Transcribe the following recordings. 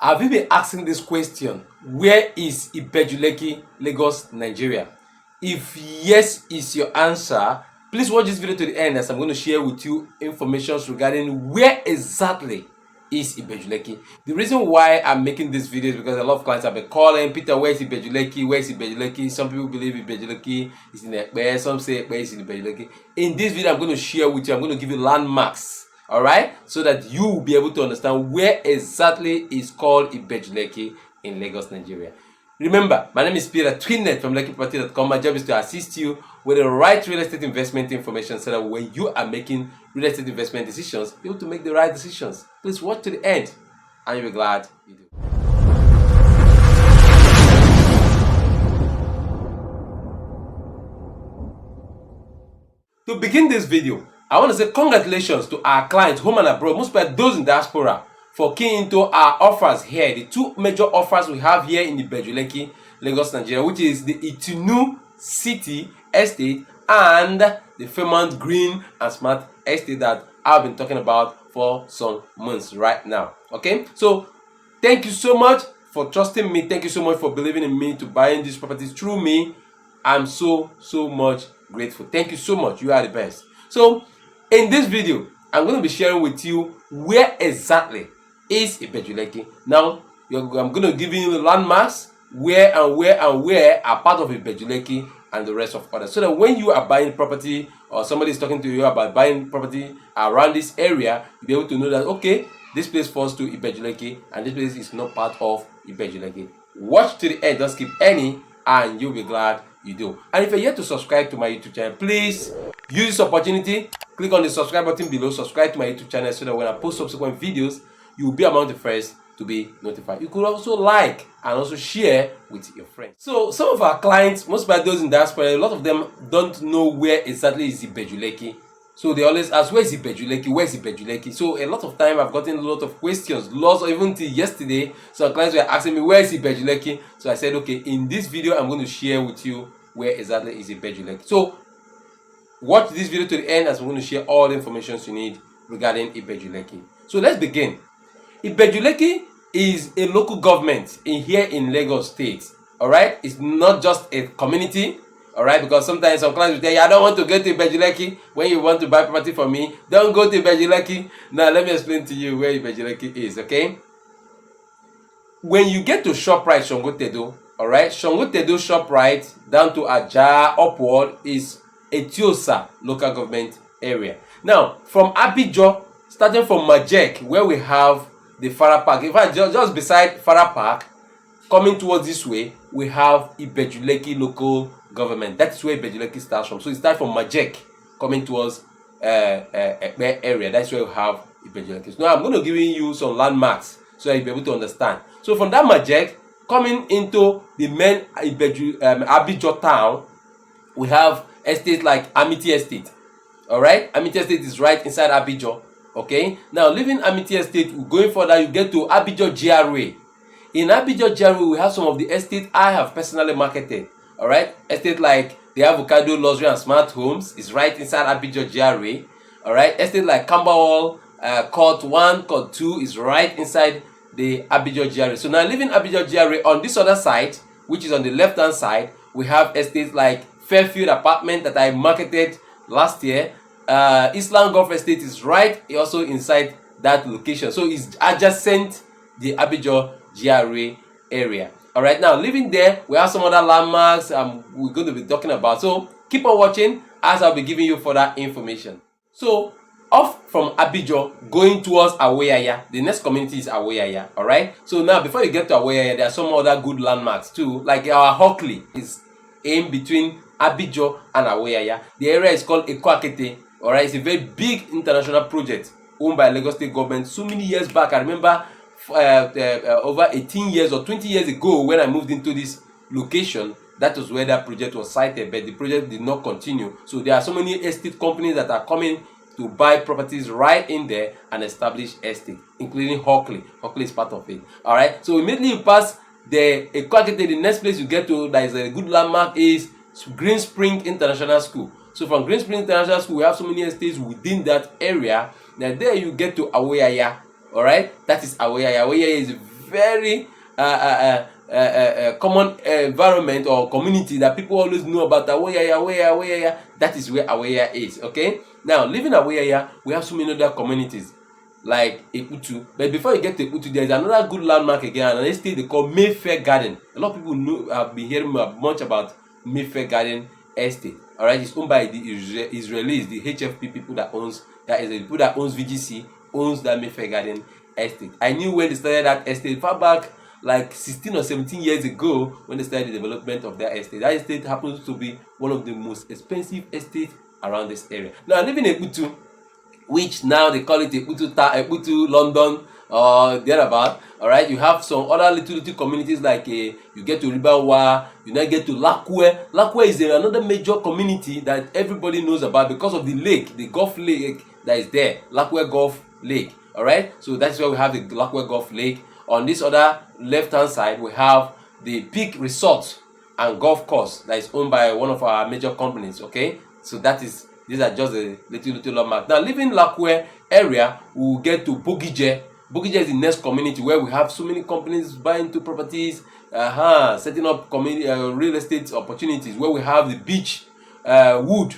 Have you been asking this question? Where is IBEJU Lekki Lagos Nigeria? If yes is your answer, please watch this video to the end, as I'm going to share with you information regarding where exactly is IBEJU Lekki. The reason why I'm making this video is because a lot of clients have been calling, Peter, where is IBEJU Lekki? Where is IBEJU Lekki? Some people believe IBEJU Lekki is in Ekpe, some say Ekpe is in IBEJU Lekki. In this video, I'm going to share with you, I'm going to give you landmarks, all right, so that you will be able to understand where exactly is called IBEJU Lekki in Lagos, Nigeria. Remember, my name is Peter Twinnet from LekkiProperty.com. My job is to assist you with the right real estate investment information so that when you are making real estate investment decisions, you're able to make the right decisions. Please watch to the end and you'll be glad you do. To begin this video, I want to say congratulations to our clients home and abroad, most by those in diaspora, for keying into our offers here. The two major offers we have here in the IBEJU Lekki Lagos Nigeria, which is the Itunu City Estate and the famous Green and Smart Estate that I've been talking about for some months right now. Okay, so thank you so much for trusting me. Thank you so much for believing in me to buying these properties through me. I'm so much grateful. Thank you so much. You are the best. So in this video, I'm going to be sharing with you where exactly is IBEJU Lekki. Now, I'm going to give you landmarks where are part of IBEJU Lekki and the rest of others. So that when you are buying property or somebody is talking to you about buying property around this area, you'll be able to know that, okay, this place falls to IBEJU Lekki and this place is not part of IBEJU Lekki. Watch to the end, don't skip any, and you'll be glad you do. And if you're yet to subscribe to my YouTube channel, please use this opportunity. Click on the subscribe button below, subscribe to my YouTube channel so that when I post subsequent videos, you will be among the first to be notified. You could also like and also share with your friends. So some of our clients, most by those in diaspora, a lot of them don't know where exactly is IBEJU Lekki. So they always ask, where is IBEJU Lekki? Where is IBEJU Lekki? So a lot of time I've gotten a lot of questions, lots, or even till yesterday, some clients were asking me, where is IBEJU Lekki? So I said, okay, in this video, I'm going to share with you where exactly is IBEJU Lekki. So watch this video to the end, as I'm going to share all the information you need regarding IBEJU Lekki. So let's begin. IBEJU Lekki is a local government here in Lagos State. All right, it's not just a community. All right, because sometimes some clients will tell you, I don't want to go to IBEJU Lekki. When you want to buy property from me, don't go to IBEJU Lekki. Now let me explain to you where IBEJU Lekki is. Okay, when you get to ShopRite Songotedo, all right, Songotedo ShopRite down to Aja upward is Etiosa local government area. Now from IBEJU, starting from Majek, where we have the Farah Park, in fact just beside Farah Park, coming towards this way, we have IBEJU Lekki local government. That's where IBEJU Lekki starts from. So it starts from Majek coming towards Ekpe area. That's where we have IBEJU Lekki. So now I'm going to give you some landmarks so that you'll be able to understand. So from that Majek, coming into the main IBEJU town, we have estates like Amity Estate. All right, Amity Estate is right inside IBEJU. Okay, now leaving Amity Estate, going further, you get to IBEJU GRA. In IBEJU GRA, we have some of the estates I have personally marketed. All right, estate like the Avocado Luxury and Smart Homes is right inside IBEJU GRA. All right, estate like Camberwell Court 1, Court 2 is right inside the IBEJU GRA. So now leaving IBEJU GRA, on this other side, which is on the left hand side, we have estates like Fairfield Apartment that I marketed last year. Islam Golf Estate is right also inside that location, so it's adjacent the IBEJU GRA area. All right, now leaving there, we have some other landmarks we're going to be talking about, so keep on watching as I'll be giving you further information. So off from IBEJU, going towards Aweyaya, the next community is Aweyaya. All right, so now before you get to Aweyaya, there are some other good landmarks too, like our Hockley is in between IBEJU and Aweyaya. The area is called Ekwakete. All right, it's a very big international project owned by Lagos State government so many years back. I remember over 18 years or 20 years ago when I moved into this location, that was where that project was sited, but the project did not continue. So there are so many estate companies that are coming to buy properties right in there and establish estate, including Hockley. Hockley is part of it. All right, so immediately you pass the Ekwakete, the next place you get to that is a good landmark is Green Spring International School. So from Green Spring International School, we have so many estates within that area. Now there you get to Aweyaya. All right, that is Aweyaya. Aweyaya is a very common environment or community that people always know about. Aweyaya. That is where Aweyaya is. Okay. Now, leaving Aweyaya, we have so many other communities like Ekutu. But before you get to Ekutu, there is another good landmark again, an estate they call Mayfair Garden. A lot of people have been hearing much about Mayfair Garden Estate. All right, it's owned by the Israelis, the HFP people that owns that is the people that owns VGC owns that Mayfair Garden Estate. I knew when they started that estate far back, like 16 or 17 years ago, when they started the development of that estate. That estate happens to be one of the most expensive estates around this area. Now, living in Ekutu, which now they call it Ekutu London or thereabout. All right, you have some other little communities like you get to Ribawa, you now get to Lakwe. Lakwe is another major community that everybody knows about because of the lake, the Gulf Lake that is there, Lakwe Gulf Lake. All right, so that's where we have the Lakwe Gulf Lake. On this other left-hand side, we have the Peak Resort and Golf Course that is owned by one of our major companies. Okay, so these are just a little landmark. Now, leaving Lakwe area, we will get to Bogije. Bogije is the next community where we have so many companies buying into properties, setting up real estate opportunities, where we have the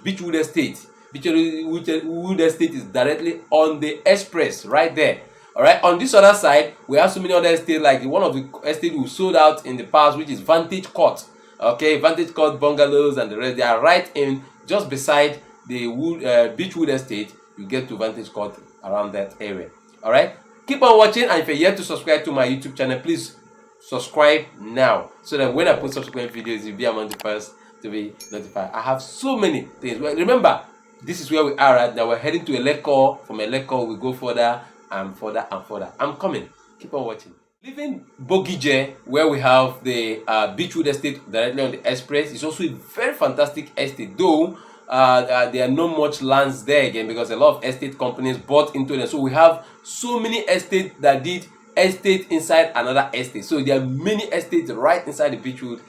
Beechwood Estate. Beechwood Estate is directly on the express right there. All right. On this other side, we have so many other estates, like one of the estates we sold out in the past, which is Vantage Court. Okay, Vantage Court bungalows and the rest. They are right in just beside the Beechwood Estate. You get to Vantage Court around that area. All right. Keep on watching, and if you're yet to subscribe to my YouTube channel, please subscribe now so that when I post subsequent videos, you'll be among the first to be notified. I have so many things. Well, remember, this is where we are right now. We're heading to Eleko. From Eleko, we go further and further and further. I'm coming. Keep on watching. Leaving Bogije, where we have the Beechwood Estate directly on the express, is also a very fantastic estate, though there are not much lands there again because a lot of estate companies bought into them. So we have so many estates that did estate inside another estate. So there are many estates right inside the Beechwood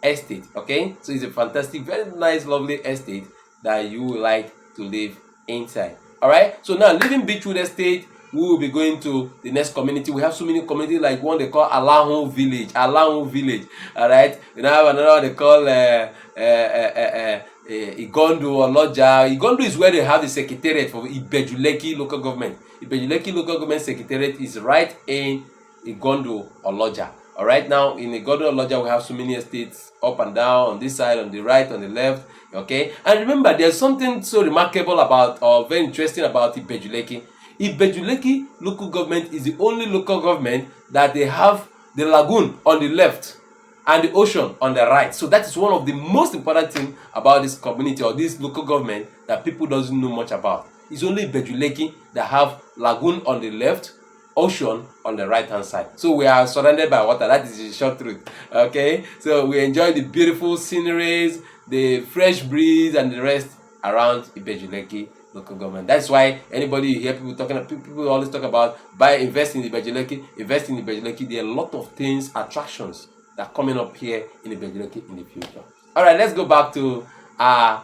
Estate. Okay, so it's a fantastic, very nice, lovely estate that you would like to live inside. All right. So now, leaving Beechwood Estate, we will be going to the next community. We have so many communities, like one they call Alahun Village. Alahun Village. All right. We now have another one they call Igondo or Loja. Igondo is where they have the secretariat for IBEJU Lekki local government. IBEJU Lekki local government secretariat is right in Igondo or Loja. All right. Now in Igondo or Loja, we have so many estates up and down, on this side, on the right, on the left. Okay. And remember, there's something so remarkable about or very interesting about IBEJU Lekki. IBEJU Lekki local government is the only local government that they have the lagoon on the left and the ocean on the right. So that is one of the most important things about this community or this local government that people doesn't know much about. It's only IBEJU Lekki that have lagoon on the left, ocean on the right hand side. So we are surrounded by water. That is the short truth. Okay, so we enjoy the beautiful sceneries, the fresh breeze, and the rest around IBEJU Lekki local government. That's why anybody you hear people always talk about invest in IBEJU Lekki, invest in IBEJU Lekki. There are a lot of things, attractions that are coming up here in IBEJU Lekki in the future. All right, let's go back to our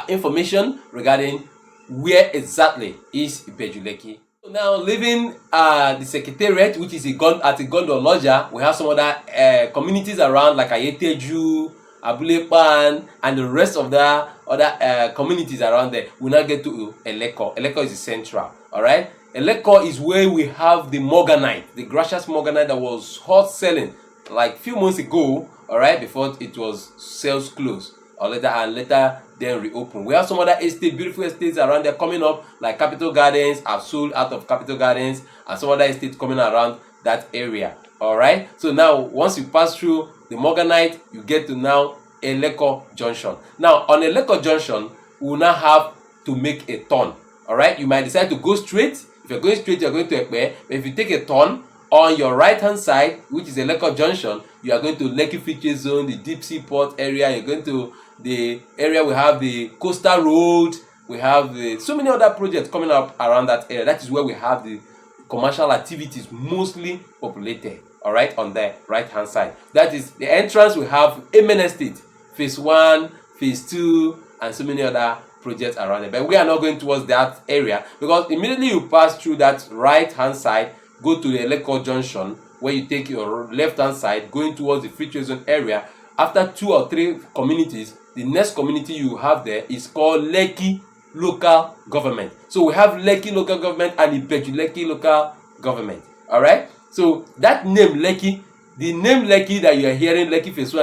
information regarding where exactly is IBEJU Lekki. Now, leaving the secretariat, which is at Igondo Loja, we have some other communities around like IBEJU, Abulepan, and the rest of the other communities around there. We now get to Eleko. Eleko is the central. All right. Eleko is where we have the Morganite, the gracious Morganite that was hot selling like a few months ago. All right, before it was sales closed or later then reopened. We have some other beautiful estates around there coming up, like Capital Gardens. I've sold out of Capital Gardens, and some other estates coming around that area. All right. So now, once you pass through the Morganite, you get to now Eleko Junction. Now, on Eleko Junction, we will now have to make a turn. All right. You might decide to go straight. If you're going straight, you're going to Ekpe. But if you take a turn on your right hand side, which is Eleko Junction, you are going to Lekki Feature Zone, the deep sea port area. You're going to the area we have the coastal road. We have so many other projects coming up around that area. That is where we have the commercial activities mostly populated. All right, on the right hand side. That is the entrance. We have Amen Estate, phase 1, phase 2, and so many other projects around it. But we are not going towards that area because immediately you pass through that right hand side, go to the Eleko junction, where you take your left hand side going towards the free trade zone area. After 2 or 3 communities, the next community you have there is called Lekki Local Government. So we have Lekki Local Government and IBEJU Lekki Local Government. Alright? So that name Lekki, the name Lekki that you are hearing, Lekki Phase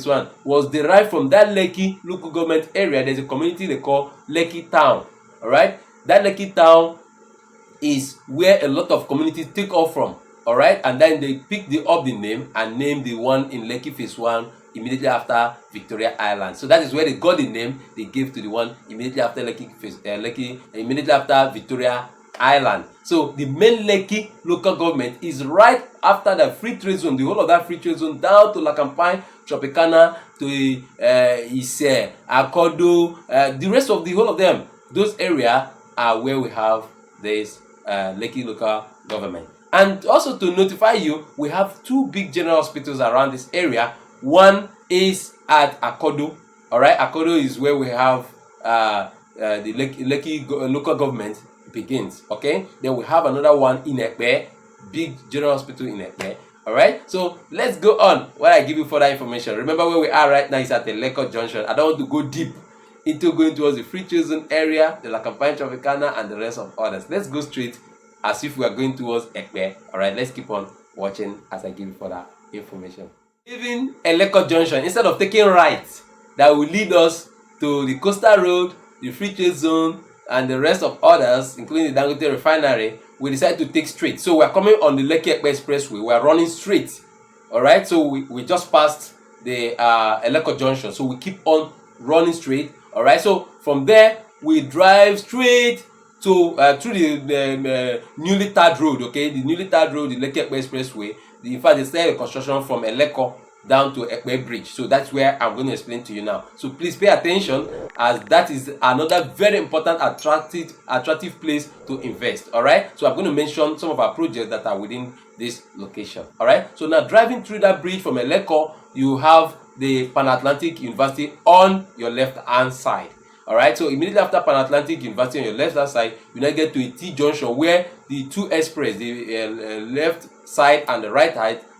1, was derived from that Lekki local government area. There's a community they call Lekki Town. Alright? That Lekki Town is where a lot of communities take off from. Alright? And then they pick up the name and name the one in Lekki Phase 1 immediately after Victoria Island. So that is where they got the name they gave to the one immediately after immediately after Victoria Island. So the main Lekki local government is right after the free trade zone, the whole of that free trade zone down to Lakampai, Tropicana, to Ise, Akodo, the rest of the whole of them. Those areas are where we have this Lekki local government. And also to notify you, we have 2 big general hospitals around this area. One is at Akodo. Alright, Akodo is where we have the Lekki local government begins. Okay, then we have another one in Ekpe, big general hospital in Ekpe. Alright, so let's go on while I give you further information. Remember where we are right now is at the Eleko junction. I don't want to go deep into going towards the free trade zone area, the Lakampai, Tropicana, and the rest of others. Let's go straight as if we are going towards Ekpe. Alright, let's keep on watching as I give you further information. Leaving Eleko junction, instead of taking right, that will lead us to the coastal road, the free trade zone, and the rest of others, including the Dangote refinery, we decided to take straight. So we are coming on the Lekki Expressway. We are running straight. Alright, so we just passed the Eleko junction. So we keep on running straight. Alright, so from there, we drive straight to through the newly tarred road. Okay, the newly tarred road, the Lekki Expressway. In fact, they started the construction from Eleko down to Ekpe Bridge. So that's where I'm going to explain to you now. So please pay attention, as that is another very important attractive place to invest. Alright, so I'm going to mention some of our projects that are within this location. Alright, so now driving through that bridge from Eleko, you have the Pan Atlantic University on your left hand side. Alright, so immediately after Pan Atlantic University on your left hand side, you now get to a T junction where the 2 express, the left side and the right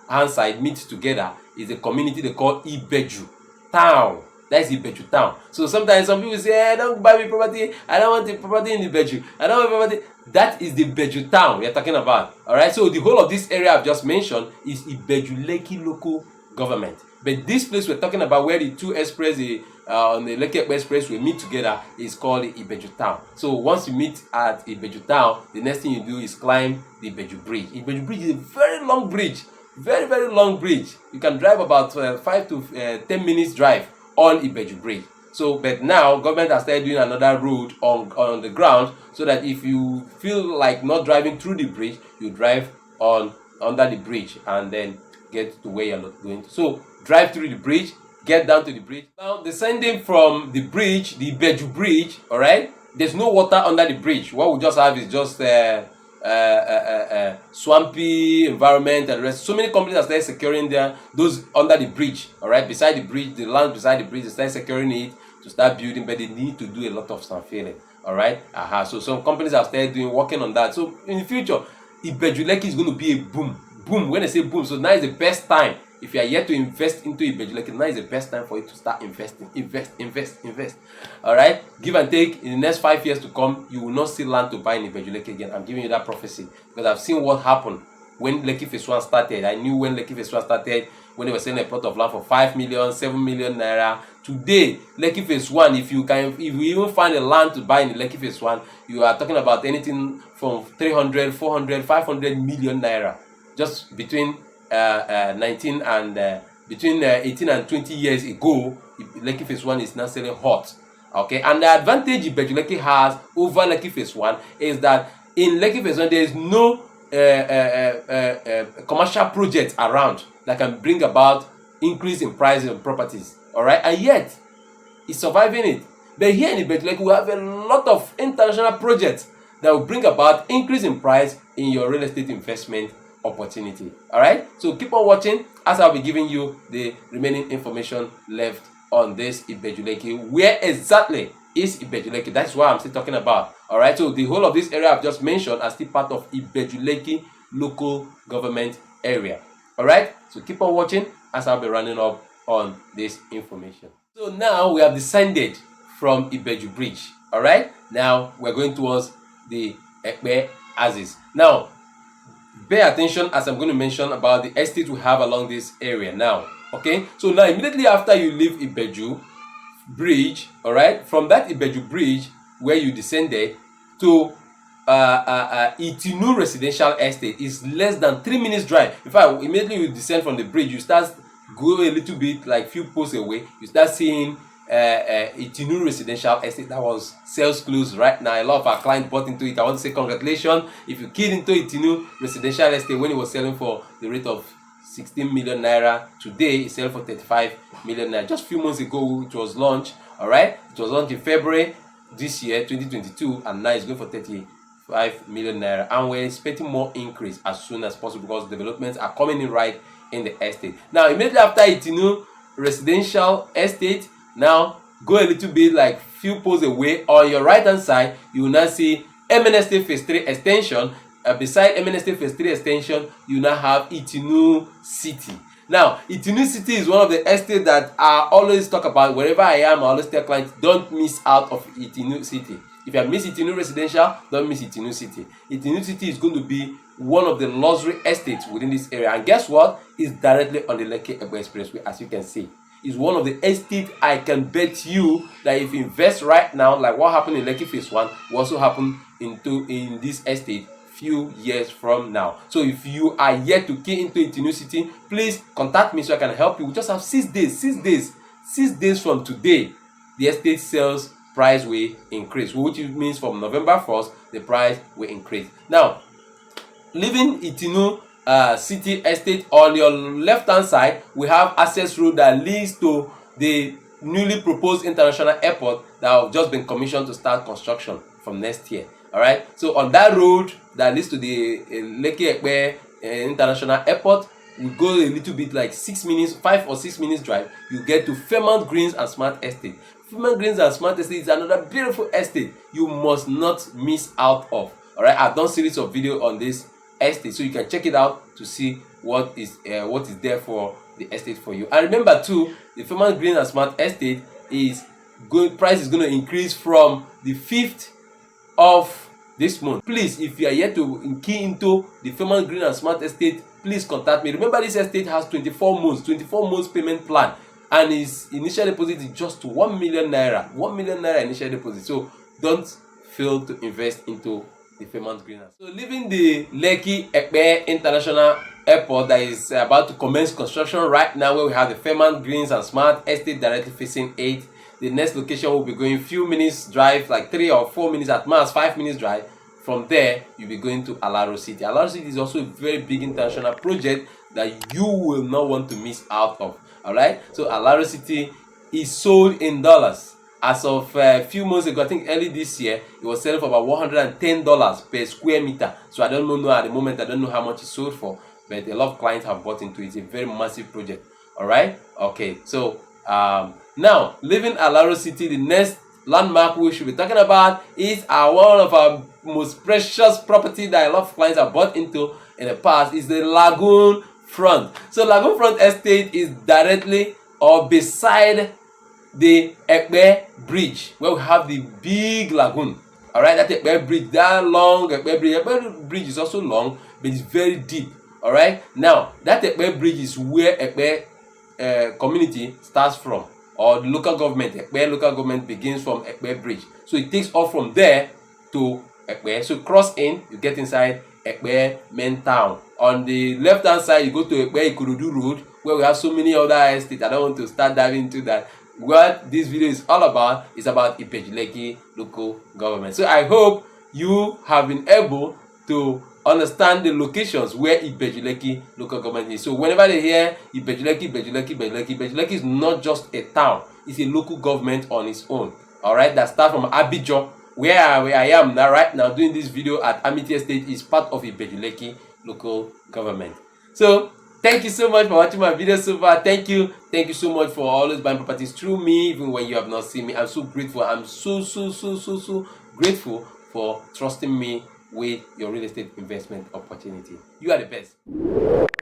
hand side meet together. Is a community they call IBEJU Town. That is IBEJU Town. So sometimes some people say, hey, don't buy me property, I don't want the property in IBEJU, I don't want property. That is the IBEJU Town we are talking about. Alright, so the whole of this area I've just mentioned is IBEJU Lekki Local Government. But this place we're talking about, where the 2 express on the Lekki Express will meet together, is called the IBEJU Town. So once you meet at IBEJU Town, the next thing you do is climb the IBEJU Bridge. IBEJU Bridge is a very long bridge. Very, very long bridge. You can drive about 5 to 10 minutes drive on IBEJU Bridge. So, but now government has started doing another road on the ground, so that if you feel like not driving through the bridge, you drive under the bridge and then get to where you're going to. So drive through the bridge, get down to the bridge. Now descending from the bridge, the IBEJU Bridge, all right, there's no water under the bridge. What we just have is just swampy environment and rest. So many companies are started securing those under the bridge. All right, beside the bridge, the land beside the bridge, they start securing it to start building, but they need to do a lot of sand filling. All right, so some companies have started working on that. So in the future, IBEJU Lekki is going to be a boom. When I say boom, so now is the best time. If you are yet to invest into IBEJU Lekki, now is the best time for you to start investing. Invest. All right, give and take. In the next 5 years to come, you will not see land to buy in IBEJU Lekki again. I'm giving you that prophecy because I've seen what happened when Lekki Phase 1 started. I knew when Lekki Phase 1 started, when they were selling a plot of land for 5 million, 7 million naira. Today, Lekki Phase 1, if you even find a land to buy in the Lekki Phase 1, you are talking about anything from 300, 400, 500 million naira. Just between 18 and 20 years ago, Lekki Phase 1 is now selling hot. Okay, and the advantage IBEJU Lekki has over Lekki Phase 1 is that in Lekki Phase 1 there is no commercial project around that can bring about increase in prices of properties. All right, and yet it's surviving it. But here in IBEJU Lekki, we have a lot of international projects that will bring about increase in price in your real estate investment opportunity. All right, so keep on watching as I'll be giving you the remaining information left on this IBEJU Lekki. Where exactly is IBEJU Lekki? That's what I'm still talking about. All right, so the whole of this area I've just mentioned are still part of IBEJU Lekki local government area. Alright, so keep on watching as I'll be running up on this information. So now we have descended from IBEJU Bridge. Alright, now we're going towards the Ekpe axis. Now pay attention as I'm going to mention about the estate we have along this area now. Okay, so now immediately after you leave IBEJU Bridge, alright, from that IBEJU Bridge where you descended to Itinu Residential Estate is less than 3 minutes drive. In fact, immediately you descend from the bridge, you start go a little bit, like few posts away, you start seeing Itinu Residential Estate that was sales closed right now. A lot of our clients bought into it. I want to say congratulations if you keyed into Itinu Residential Estate when it was selling for the rate of 16 million naira. Today it's selling for 35 million naira. Just a few months ago it was launched. All right, it was launched in February this year 2022, and now it's going for 35 million naira, and we're expecting more increase as soon as possible because developments are coming in right in the estate. Now immediately after Itinu Residential Estate, now go a little bit, like few posts away on your right hand side, you will now see MNST Phase 3 extension. Beside MNST Phase 3 extension, you now have Itinu City. Now Itinu City is one of the estates that I always talk about. Wherever I am, I always tell clients, don't miss out of Itinu City. If you miss Itinu Residential, don't miss Itinu City. Itinu City is going to be one of the luxury estates within this area, and guess what? It's directly on the Lekki Expressway, as you can see. It's one of the estates I can bet you that if you invest right now, like what happened in Lekki Phase 1, will also happen in this estate few years from now. So if you are yet to key into Itinu City, please contact me so I can help you. We just have 6 days. 6 days from today, the estate sales price will increase, which means from November 1st, the price will increase. Now, leaving Itinu City Estate, on your left hand side, we have access road that leads to the newly proposed international airport that have just been commissioned to start construction from next year. All right, so on that road that leads to the Lekki Ekpe International Airport, we go a little bit, like 5 or 6 minutes drive, you get to Fairmount Greens and Smart Estate. Fairmount Greens and Smart Estate is another beautiful estate you must not miss out of. All right, I've done series of video on this estate, so you can check it out to see what is there for the estate for you. And remember too, the Fairmount Greens and Smart Estate price is going to increase from the 5th of this month. Please, if you are yet to key into the Fairmount Green and Smart Estate, please contact me. Remember, this estate has 24 months payment plan, and its initial deposit is just 1 million naira. 1 million naira initial deposit. So don't fail to invest into the Fairmount Green. So leaving the Lekki Ekpe International Airport that is about to commence construction right now, where we have the Fairmount Greens and Smart Estate directly facing 8. The next location will be going few minutes drive, like 3 or 4 minutes at max, 5 minutes drive. From there, you'll be going to Alaro City. Alaro City is also a very big international project that you will not want to miss out of. All right. So Alaro City is sold in dollars. As of a few months ago, I think early this year, it was selling for about $110 per square meter. So I don't know at the moment. I don't know how much it's sold for, but a lot of clients have bought into it. It's a very massive project. All right. Okay. So now, leaving Alaro City, the next landmark we should be talking about is one of our most precious property that a lot of clients have bought into in the past, is the Lagoon Front. So Lagoon Front Estate is directly or beside the Ekpe Bridge, where we have the big lagoon. All right, that Ekpe Bridge, that long Ekpe Bridge. Ekpe Bridge is also long, but it's very deep. All right, now that Ekpe Bridge is where Ekpe community starts from, or the local government. Ekpe local government begins from Ekpe Bridge, so it takes off from there to Ekpe. So cross in, you get inside Ekpe main town. On the left hand side, you go to Ekpe Ikorodu Road, where we have so many other estates. I don't want to start diving into that. What this video is all about is about IBEJU Lekki local government. So I hope you have been able to understand the locations where IBEJU Lekki local government is. So whenever they hear IBEJU Lekki, IBEJU Lekki, IBEJU Lekki, IBEJU Lekki is not just a town, it's a local government on its own. Alright, that starts from IBEJU, where I am now right now doing this video at Amity Estate, is part of IBEJU Lekki local government. So thank you so much for watching my video so far. Thank you so much for always buying properties through me, even when you have not seen me. I'm so grateful. I'm so grateful for trusting me with your real estate investment opportunity. You are the best.